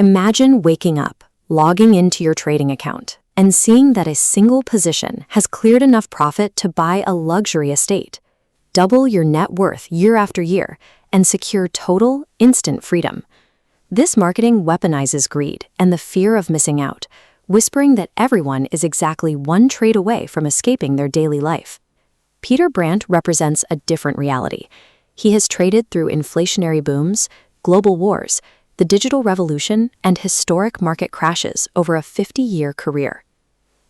Imagine waking up, logging into your trading account, and seeing that a single position has cleared enough profit to buy a luxury estate, double your net worth year after year, and secure total, instant freedom. This marketing weaponizes greed and the fear of missing out, whispering that everyone is exactly one trade away from escaping their daily life. Peter Brandt represents a different reality. He has traded through inflationary booms, global wars, the digital revolution, and historic market crashes over a 50-year career.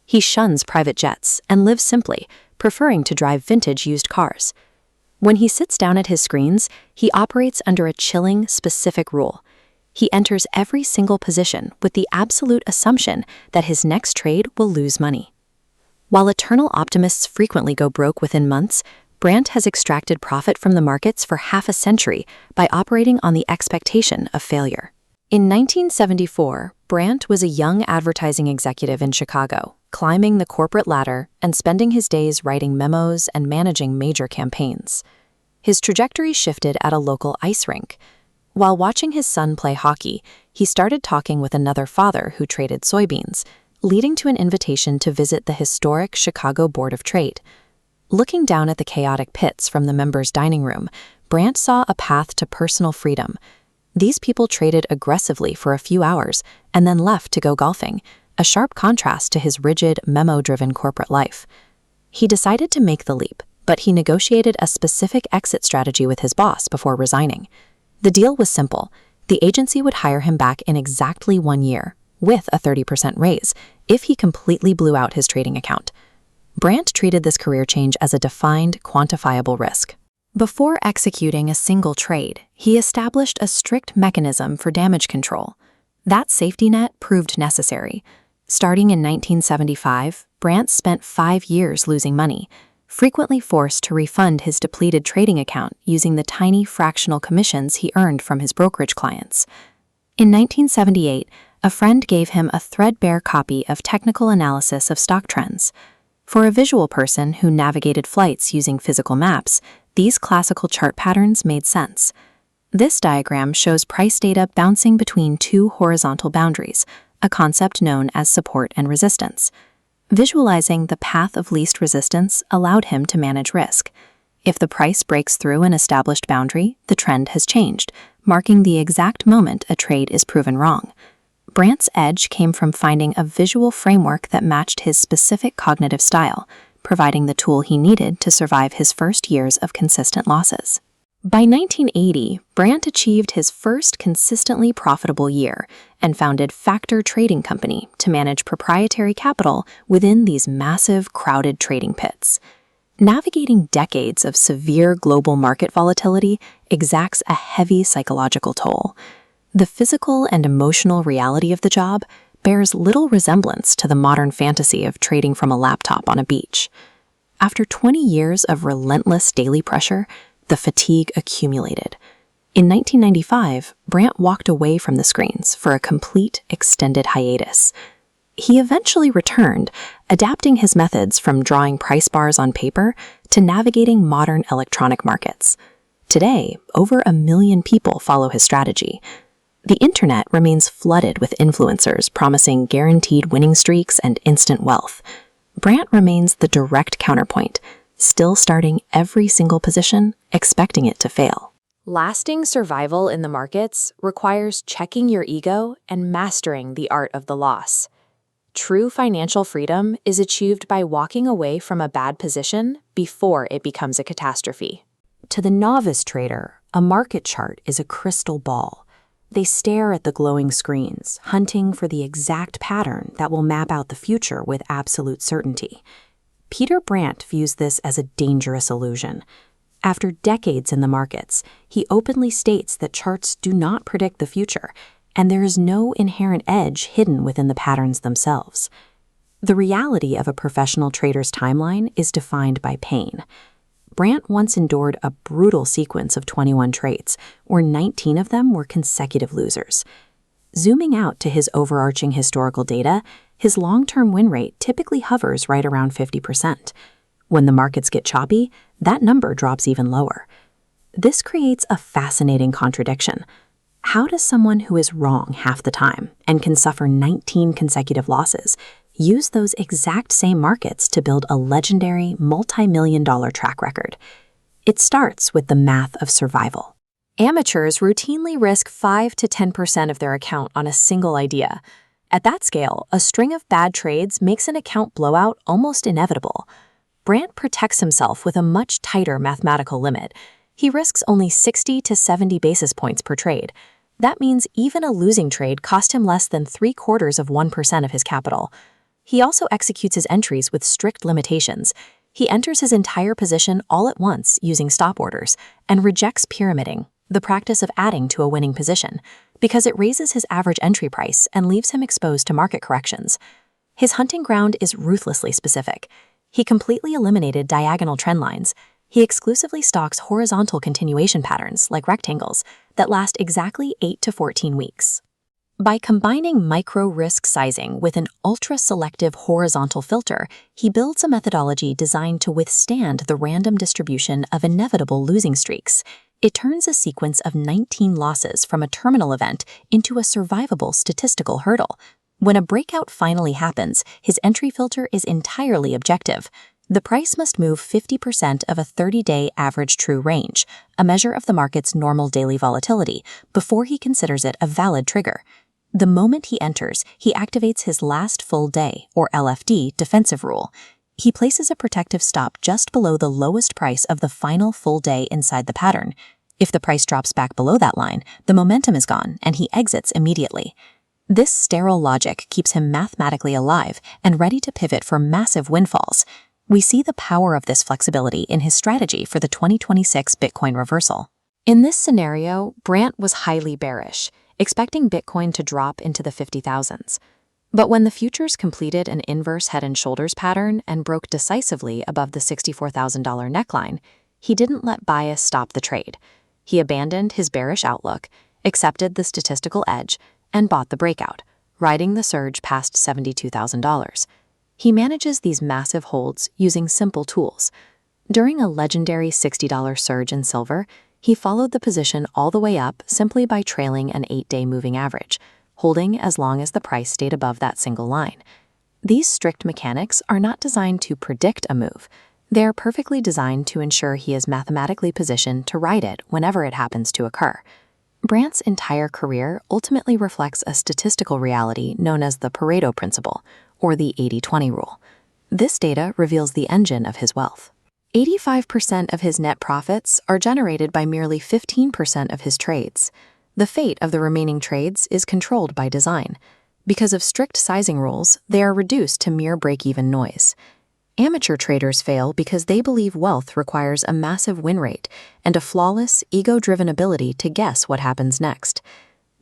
He shuns private jets and lives simply, preferring to drive vintage used cars. When he sits down at his screens, he operates under a chilling, specific rule. He enters every single position with the absolute assumption that his next trade will lose money. While eternal optimists frequently go broke within months, Brandt has extracted profit from the markets for half a century by operating on the expectation of failure. In 1974, Brandt was a young advertising executive in Chicago, climbing the corporate ladder and spending his days writing memos and managing major campaigns. His trajectory shifted at a local ice rink. While watching his son play hockey, he started talking with another father who traded soybeans, leading to an invitation to visit the historic Chicago Board of Trade. Looking down at the chaotic pits from the members' dining room, Brandt saw a path to personal freedom. These people traded aggressively for a few hours and then left to go golfing, a sharp contrast to his rigid, memo-driven corporate life. He decided to make the leap, but he negotiated a specific exit strategy with his boss before resigning. The deal was simple. The agency would hire him back in exactly 1 year, with a 30% raise, if he completely blew out his trading account. Brandt treated this career change as a defined, quantifiable risk. Before executing a single trade, he established a strict mechanism for damage control. That safety net proved necessary. Starting in 1975, Brandt spent 5 years losing money, frequently forced to refund his depleted trading account using the tiny fractional commissions he earned from his brokerage clients. In 1978, a friend gave him a threadbare copy of Technical Analysis of Stock Trends. For a visual person who navigated flights using physical maps, these classical chart patterns made sense. This diagram shows price data bouncing between two horizontal boundaries, a concept known as support and resistance. Visualizing the path of least resistance allowed him to manage risk. If the price breaks through an established boundary, the trend has changed, marking the exact moment a trade is proven wrong. Brandt's edge came from finding a visual framework that matched his specific cognitive style, providing the tool he needed to survive his first years of consistent losses. By 1980, Brandt achieved his first consistently profitable year and founded Factor Trading Company to manage proprietary capital within these massive, crowded trading pits. Navigating decades of severe global market volatility exacts a heavy psychological toll. The physical and emotional reality of the job bears little resemblance to the modern fantasy of trading from a laptop on a beach. After 20 years of relentless daily pressure, the fatigue accumulated. In 1995, Brandt walked away from the screens for a complete, extended hiatus. He eventually returned, adapting his methods from drawing price bars on paper to navigating modern electronic markets. Today, over 1 million people follow his strategy. The internet remains flooded with influencers promising guaranteed winning streaks and instant wealth. Brandt remains the direct counterpoint, still starting every single position, expecting it to fail. Lasting survival in the markets requires checking your ego and mastering the art of the loss. True financial freedom is achieved by walking away from a bad position before it becomes a catastrophe. To the novice trader, a market chart is a crystal ball. They stare at the glowing screens, hunting for the exact pattern that will map out the future with absolute certainty. Peter Brandt views this as a dangerous illusion. After decades in the markets, he openly states that charts do not predict the future, and there is no inherent edge hidden within the patterns themselves. The reality of a professional trader's timeline is defined by pain. Brandt once endured a brutal sequence of 21 trades, where 19 of them were consecutive losers. Zooming out to his overarching historical data, his long-term win rate typically hovers right around 50%. When the markets get choppy, that number drops even lower. This creates a fascinating contradiction. How does someone who is wrong half the time and can suffer 19 consecutive losses use those exact same markets to build a legendary multi-million-dollar track record? It starts with the math of survival. Amateurs routinely risk 5 to 10% of their account on a single idea. At that scale, a string of bad trades makes an account blowout almost inevitable. Brandt protects himself with a much tighter mathematical limit. He risks only 60 to 70 basis points per trade. That means even a losing trade cost him less than 0.75% of his capital. He also executes his entries with strict limitations. He enters his entire position all at once using stop orders and rejects pyramiding, the practice of adding to a winning position, because it raises his average entry price and leaves him exposed to market corrections. His hunting ground is ruthlessly specific. He completely eliminated diagonal trend lines. He exclusively stocks horizontal continuation patterns, like rectangles, that last exactly 8 to 14 weeks. By combining micro-risk sizing with an ultra-selective horizontal filter, he builds a methodology designed to withstand the random distribution of inevitable losing streaks. It turns a sequence of 19 losses from a terminal event into a survivable statistical hurdle. When a breakout finally happens, his entry filter is entirely objective. The price must move 50% of a 30-day average true range, a measure of the market's normal daily volatility, before he considers it a valid trigger. The moment he enters, he activates his last full day, or LFD, defensive rule. He places a protective stop just below the lowest price of the final full day inside the pattern. If the price drops back below that line, the momentum is gone and he exits immediately. This sterile logic keeps him mathematically alive and ready to pivot for massive windfalls. We see the power of this flexibility in his strategy for the 2026 Bitcoin reversal. In this scenario, Brandt was highly bearish, expecting Bitcoin to drop into the 50,000s. But when the futures completed an inverse head and shoulders pattern and broke decisively above the $64,000 neckline, he didn't let bias stop the trade. He abandoned his bearish outlook, accepted the statistical edge, and bought the breakout, riding the surge past $72,000. He manages these massive holds using simple tools. During a legendary $60 surge in silver, he followed the position all the way up simply by trailing an 8-day moving average, holding as long as the price stayed above that single line. These strict mechanics are not designed to predict a move. They are perfectly designed to ensure he is mathematically positioned to ride it whenever it happens to occur. Brandt's entire career ultimately reflects a statistical reality known as the Pareto principle, or the 80-20 rule. This data reveals the engine of his wealth. 85% of his net profits are generated by merely 15% of his trades. The fate of the remaining trades is controlled by design. Because of strict sizing rules, they are reduced to mere break-even noise. Amateur traders fail because they believe wealth requires a massive win rate and a flawless, ego-driven ability to guess what happens next.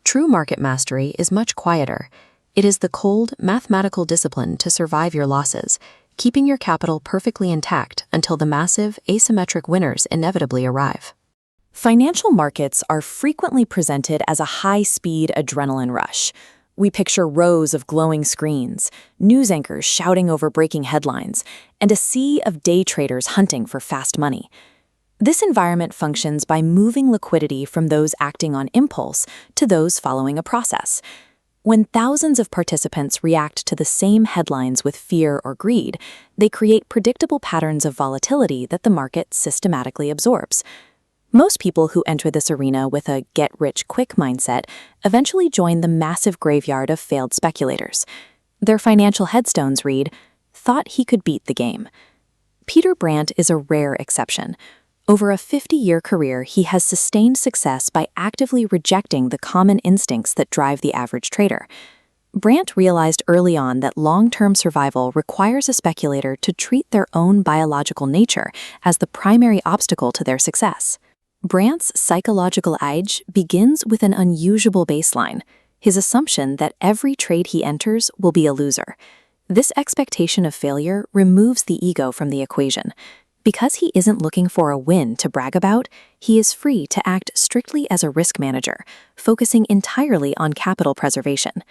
True market mastery is much quieter. It is the cold, mathematical discipline to survive your losses, keeping your capital perfectly intact until the massive, asymmetric winners inevitably arrive. Financial markets are frequently presented as a high-speed adrenaline rush. We picture rows of glowing screens, news anchors shouting over breaking headlines, and a sea of day traders hunting for fast money. This environment functions by moving liquidity from those acting on impulse to those following a process. When thousands of participants react to the same headlines with fear or greed, they create predictable patterns of volatility that the market systematically absorbs. Most people who enter this arena with a get-rich-quick mindset eventually join the massive graveyard of failed speculators. Their financial headstones read, "Thought he could beat the game." Peter Brandt is a rare exception. Over a 50-year career, he has sustained success by actively rejecting the common instincts that drive the average trader. Brandt realized early on that long-term survival requires a speculator to treat their own biological nature as the primary obstacle to their success. Brandt's psychological edge begins with an unusual baseline, his assumption that every trade he enters will be a loser. This expectation of failure removes the ego from the equation. Because he isn't looking for a win to brag about, he is free to act strictly as a risk manager, focusing entirely on capital preservation.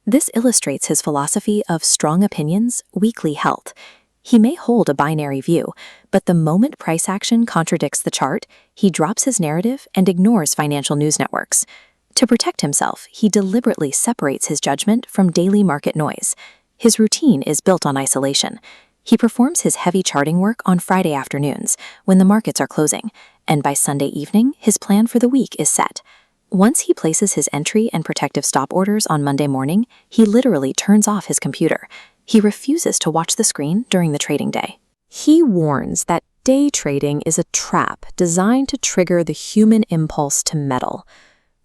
This illustrates his philosophy of strong opinions, weakly health. He may hold a binary view, but the moment price action contradicts the chart, he drops his narrative and ignores financial news networks. To protect himself, he deliberately separates his judgment from daily market noise. His routine is built on isolation. He performs his heavy charting work on Friday afternoons, when the markets are closing, and by Sunday evening, his plan for the week is set. Once he places his entry and protective stop orders on Monday morning, he literally turns off his computer. He refuses to watch the screen during the trading day. He warns that day trading is a trap designed to trigger the human impulse to meddle.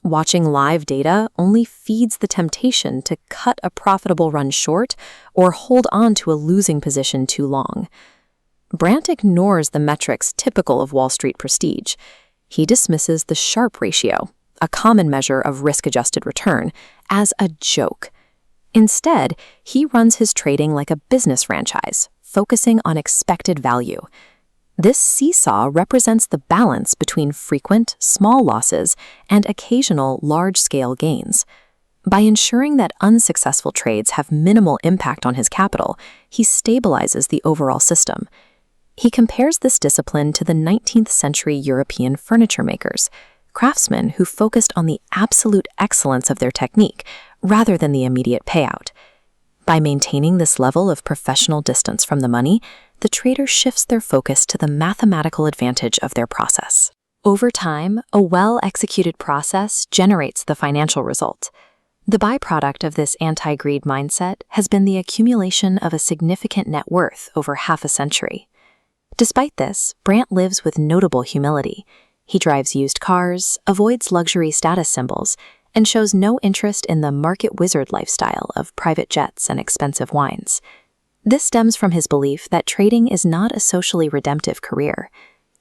Watching live data only feeds the temptation to cut a profitable run short or hold on to a losing position too long. Brandt ignores the metrics typical of Wall Street prestige. He dismisses the Sharpe ratio, a common measure of risk-adjusted return, as a joke. Instead, he runs his trading like a business franchise, focusing on expected value. This seesaw represents the balance between frequent, small losses and occasional, large-scale gains. By ensuring that unsuccessful trades have minimal impact on his capital, he stabilizes the overall system. He compares this discipline to the 19th century European furniture makers, craftsmen who focused on the absolute excellence of their technique rather than the immediate payout. By maintaining this level of professional distance from the money, the trader shifts their focus to the mathematical advantage of their process. Over time, a well-executed process generates the financial result. The byproduct of this anti-greed mindset has been the accumulation of a significant net worth over half a century. Despite this, Brandt lives with notable humility. He drives used cars, avoids luxury status symbols, and shows no interest in the market wizard lifestyle of private jets and expensive wines. This stems from his belief that trading is not a socially redemptive career.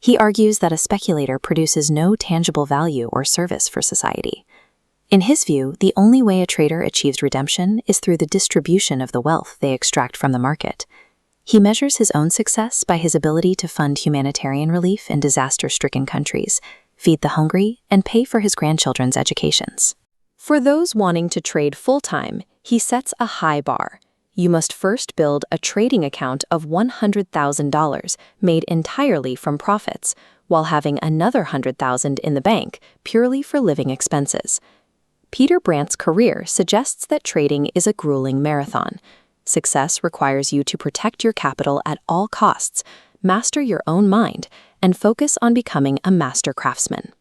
He argues that a speculator produces no tangible value or service for society. In his view, the only way a trader achieves redemption is through the distribution of the wealth they extract from the market. He measures his own success by his ability to fund humanitarian relief in disaster-stricken countries, feed the hungry, and pay for his grandchildren's educations. For those wanting to trade full-time, he sets a high bar. You must first build a trading account of $100,000 made entirely from profits, while having another $100,000 in the bank purely for living expenses. Peter Brandt's career suggests that trading is a grueling marathon. Success requires you to protect your capital at all costs, master your own mind, and focus on becoming a master craftsman.